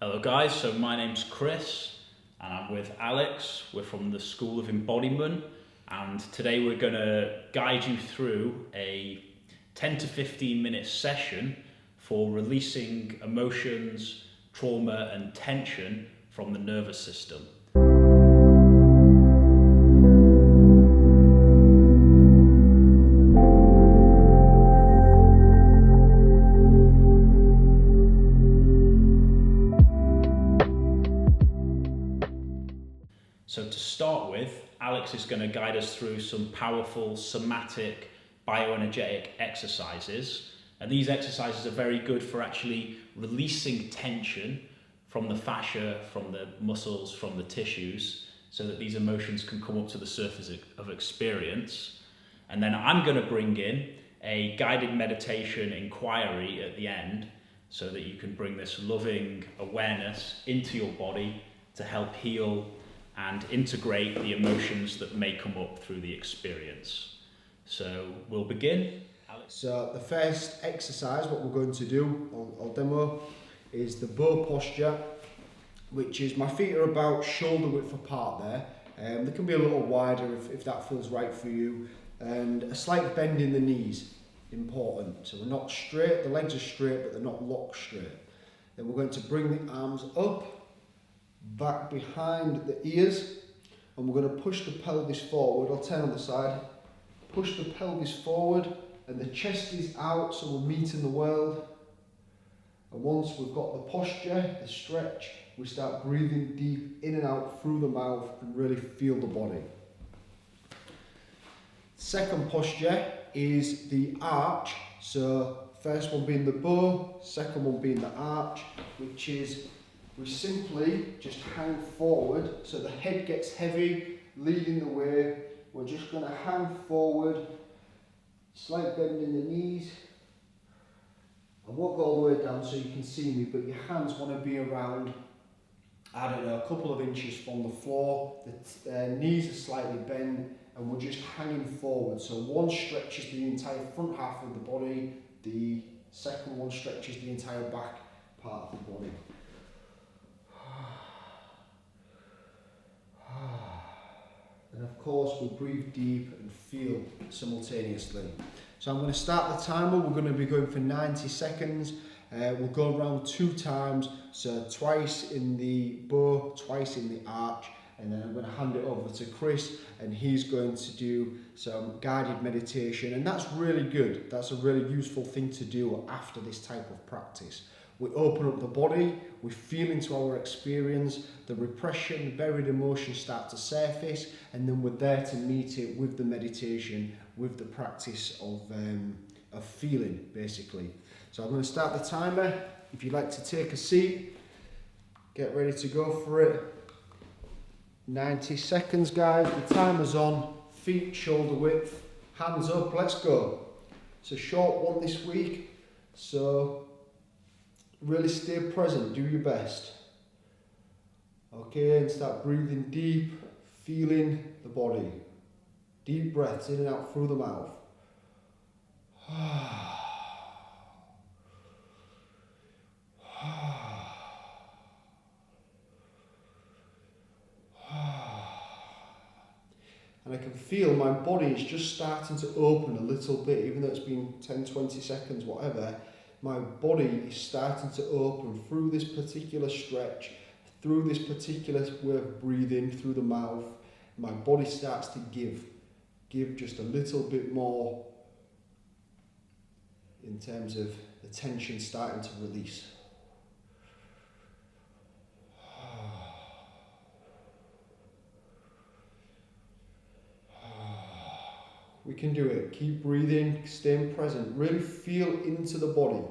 Hello guys, so my name's Chris and I'm with Alex. We're from the School of Embodiment, and today we're going to guide you through a 10 to 15 minute session for releasing emotions, trauma and tension from the nervous system. So to start with, Alex is going to guide us through some powerful somatic bioenergetic exercises. And these exercises are very good for actually releasing tension from the fascia, from the muscles, from the tissues, so that these emotions can come up to the surface of experience. And then I'm going to bring in a guided meditation inquiry at the end, so that you can bring this loving awareness into your body to help heal and integrate the emotions that may come up through the experience. So we'll begin. Alex. So the first exercise, what we're going to do, I'll demo, is the bow posture, which is my feet are about shoulder width apart there. They can be a little wider if that feels right for you, and a slight bend in the knees, important. So we're not straight, the legs are straight, but they're not locked straight. Then we're going to bring the arms up, back behind the ears, and we're going to push the pelvis forward. I'll turn on the side. Push the pelvis forward and the chest is out, so we're meeting the world. And once we've got the posture, the stretch, we start breathing deep in and out through the mouth and really feel the body. Second posture is the arch. So first one being the bow, second one being the arch, which is we simply just hang forward, so the head gets heavy, leading the way. We're just going to hang forward, slight bend in the knees. I won't go all the way down so you can see me, but your hands want to be around, I don't know, a couple of inches from the floor. The knees are slightly bent, and we're just hanging forward. So one stretches the entire front half of the body, the second one stretches the entire back part of the body. And of course we breathe deep and feel simultaneously. So I'm going to start the timer. We're going to be going for 90 seconds. We'll go around 2 times, so twice in the bow, twice in the arch, and then I'm going to hand it over to Chris, and he's going to do some guided meditation. And that's really good. That's a really useful thing to do after this type of practice. We open up the body, we feel into our experience, the repression, the buried emotions start to surface, and then we're there to meet it with the meditation, with the practice of feeling, basically. So I'm going to start the timer. If you'd like to take a seat, get ready to go for it. 90 seconds, guys. The timer's on. Feet shoulder width, hands up, let's go. It's a short one this week, so really stay present, do your best. Okay, and start breathing deep, feeling the body. Deep breaths in and out through the mouth. And I can feel my body is just starting to open a little bit, even though it's been 10, 20 seconds, whatever. My body is starting to open through this particular stretch, through this particular way of breathing, through the mouth. My body starts to give just a little bit more in terms of the tension starting to release. We can do it. Keep breathing, staying present. Really feel into the body.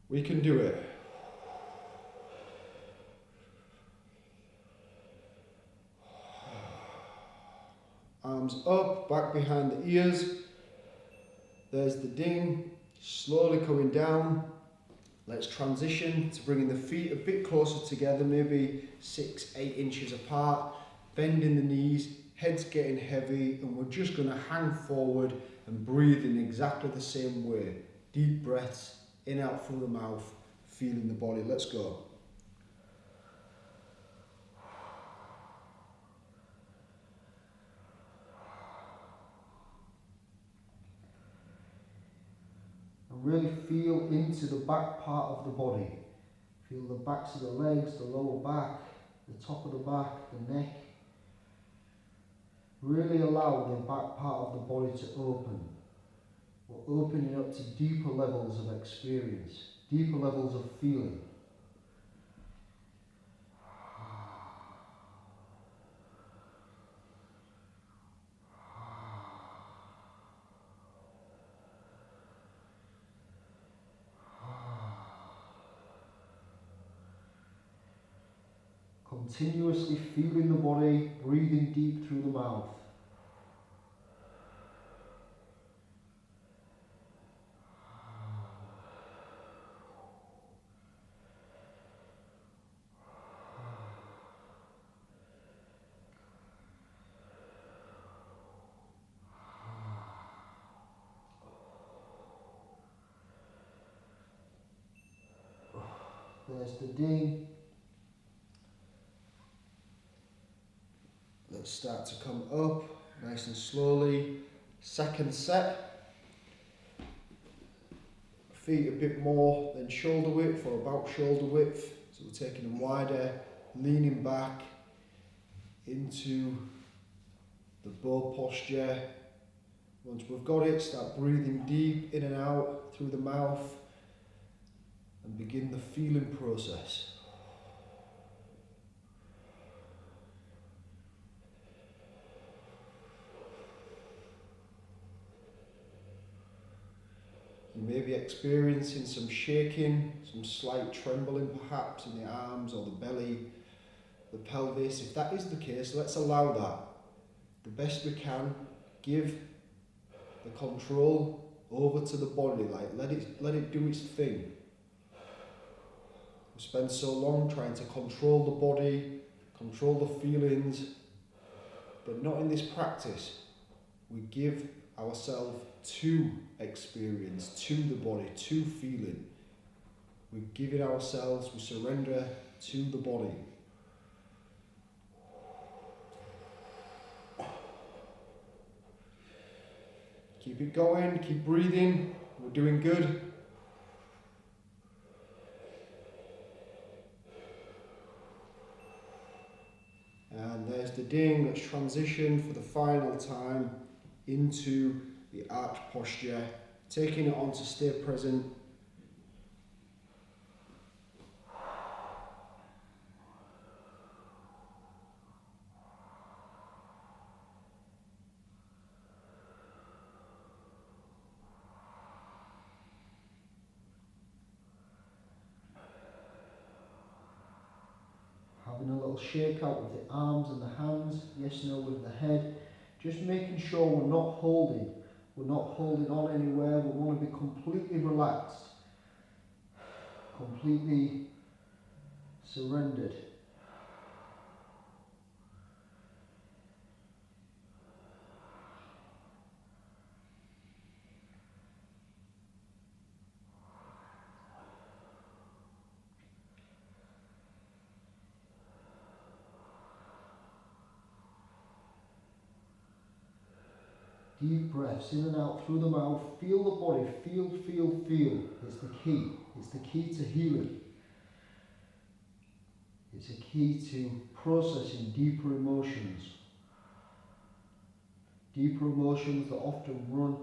We can do it. Arms up, back behind the ears. There's the ding, slowly coming down. Let's transition to bringing the feet a bit closer together, maybe 6-8 inches apart, bending the knees, head's getting heavy, and we're just going to hang forward and breathe in exactly the same way. Deep breaths, in out through the mouth, feeling the body. Let's go. And really feel into the back part of the body. Feel the backs of the legs, the lower back, the top of the back, the neck. Really allow the back part of the body to open. We're opening up to deeper levels of experience, deeper levels of feeling. Continuously feeling the body, breathing deep through the mouth. There's the ding. Let's start to come up, nice and slowly. Second set. Feet a bit more than shoulder width, or about shoulder width. So we're taking them wider, leaning back into the bow posture. Once we've got it, start breathing deep in and out through the mouth and begin the feeling process. You may be experiencing some shaking, some slight trembling perhaps in the arms or the belly, the pelvis. If that is the case, let's allow that. The best we can, give the control over to the body, like let it do its thing. We spend so long trying to control the body, control the feelings, but not in this practice. We give ourselves to experience, to the body, to feeling. We give it ourselves, we surrender to the body. Keep it going, keep breathing, we're doing good. And there's the ding. Let's transition for the final time into the arch posture, taking it on to stay present. Having a little shake out with the arms and the hands, yes, no with the head. Just making sure we're not holding on anywhere. We want to be completely relaxed, completely surrendered. Deep breaths in and out through the mouth. Feel the body. Feel, feel, feel. It's the key. It's the key to healing. It's a key to processing deeper emotions. Deeper emotions that often run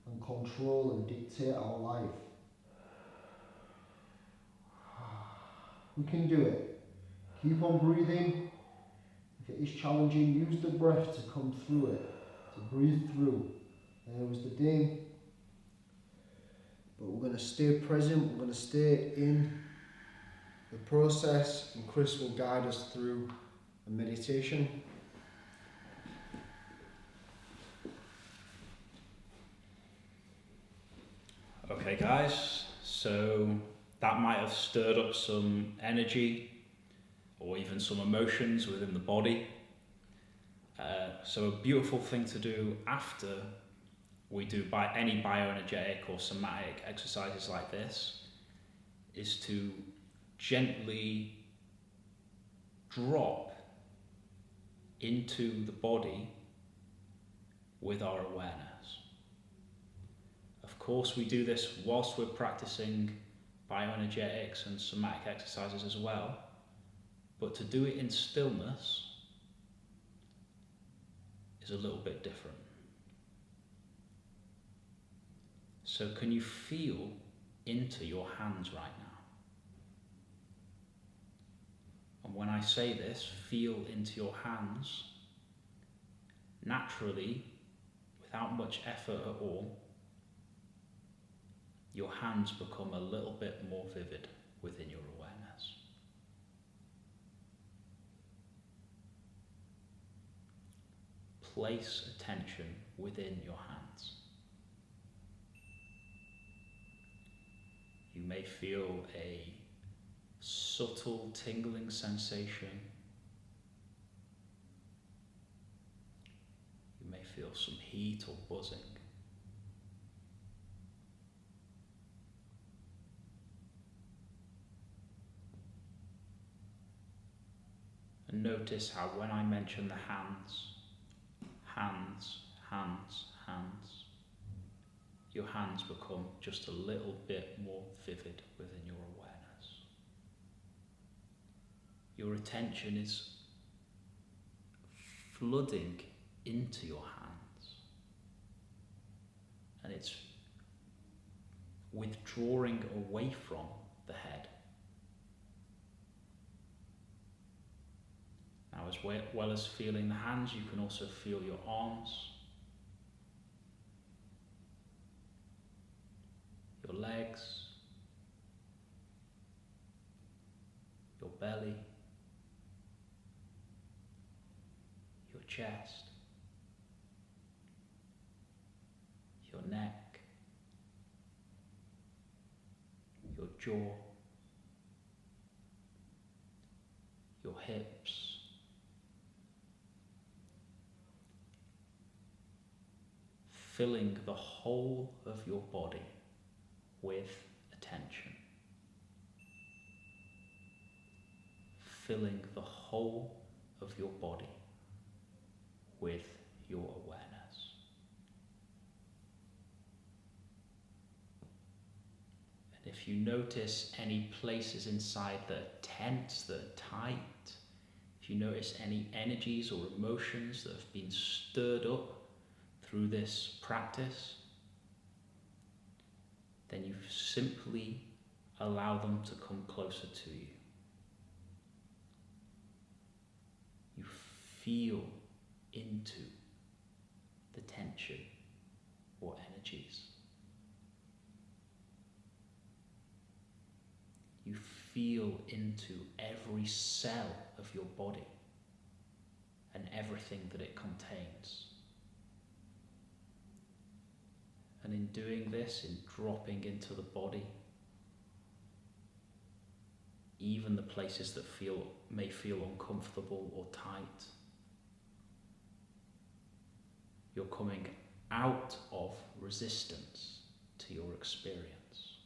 and control and dictate our life. We can do it. Keep on breathing. If it is challenging, use the breath to come through it. To breathe through. There was the ding. But we're going to stay present, we're going to stay in the process, and Chris will guide us through a meditation. Okay guys, so that might have stirred up some energy or even some emotions within the body. So a beautiful thing to do after we do any bioenergetic or somatic exercises like this is to gently drop into the body with our awareness. Of course, we do this whilst we're practicing bioenergetics and somatic exercises as well, but to do it in stillness is a little bit different. So can you feel into your hands right now? And when I say this, feel into your hands, naturally, without much effort at all, your hands become a little bit more vivid within your awareness. Place attention within your hands. You may feel a subtle tingling sensation. You may feel some heat or buzzing. And notice how when I mention the hands, your hands become just a little bit more vivid within your awareness. Your attention is flooding into your hands, and it's withdrawing away from the head. Now, as well as feeling the hands, you can also feel your arms, your legs, your belly, your chest, your neck, your jaw, your hips, filling the whole of your body with attention. Filling the whole of your body with your awareness. And if you notice any places inside that are tense, that are tight, if you notice any energies or emotions that have been stirred up through this practice, then you simply allow them to come closer to you. You feel into the tension or energies. You feel into every cell of your body and everything that it contains. And in doing this, in dropping into the body, even the places that may feel uncomfortable or tight, you're coming out of resistance to your experience.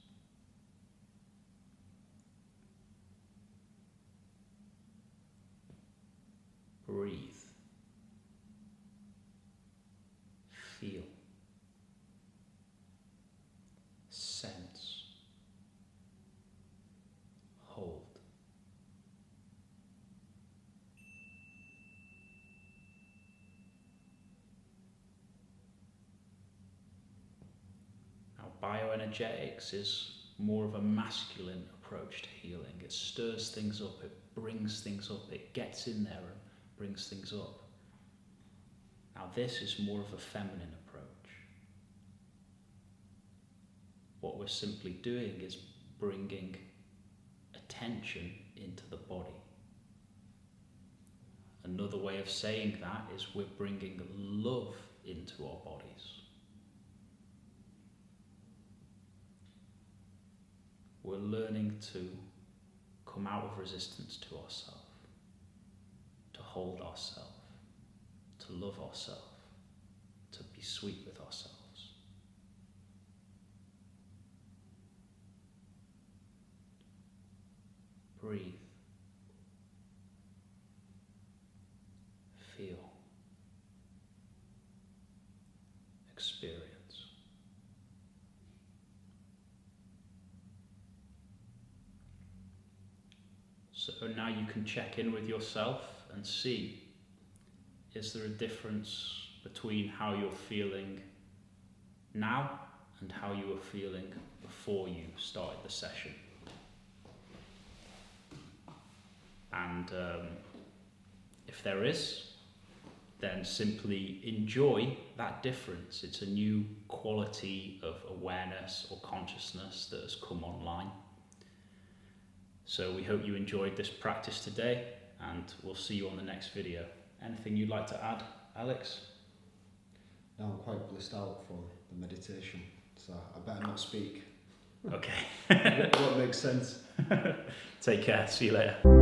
Breathe. Feel. Sense. Hold. Now, bioenergetics is more of a masculine approach to healing. It stirs things up, it brings things up, it gets in there and brings things up. Now, this is more of a feminine approach. What we're simply doing is bringing attention into the body. Another way of saying that is we're bringing love into our bodies. we're learning to come out of resistance to ourselves, to hold ourselves, to love ourselves, to be sweet with ourselves. Breathe. Feel. Experience. So now you can check in with yourself and see, is there a difference between how you're feeling now and how you were feeling before you started the session? And if there is, then simply enjoy that difference. It's a new quality of awareness or consciousness that has come online. So we hope you enjoyed this practice today, and we'll see you on the next video. Anything you'd like to add, Alex? No, I'm quite blissed out from the meditation, so I better not speak. Okay. What makes sense? Take care. See you later.